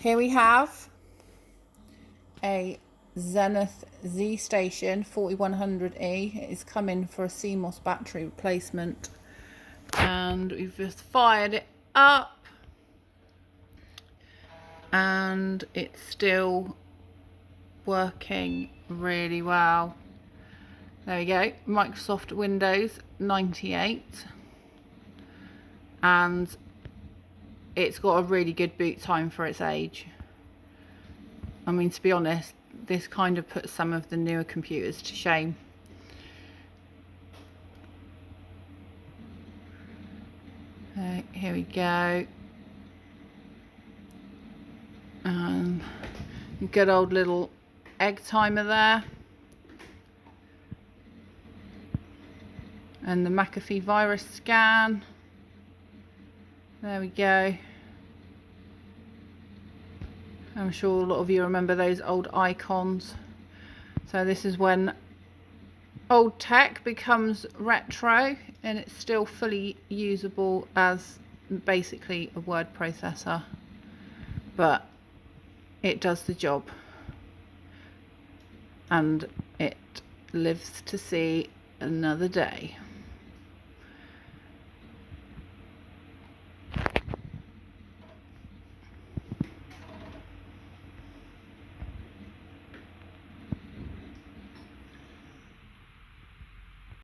Here we have a Zenith Z Station 4100E. It is coming for a CMOS battery replacement, and we've just fired it up and it's still working really well. There we go, Microsoft Windows 98, and it's got a really good boot time for its age. I mean, to be honest, this kind of puts some of the newer computers to shame. Here we go. Good old little egg timer there. And the McAfee virus scan. There we go. I'm sure a lot of you remember those old icons. So this is when old tech becomes retro and it's still fully usable as basically a word processor, but it does the job and it lives to see another day.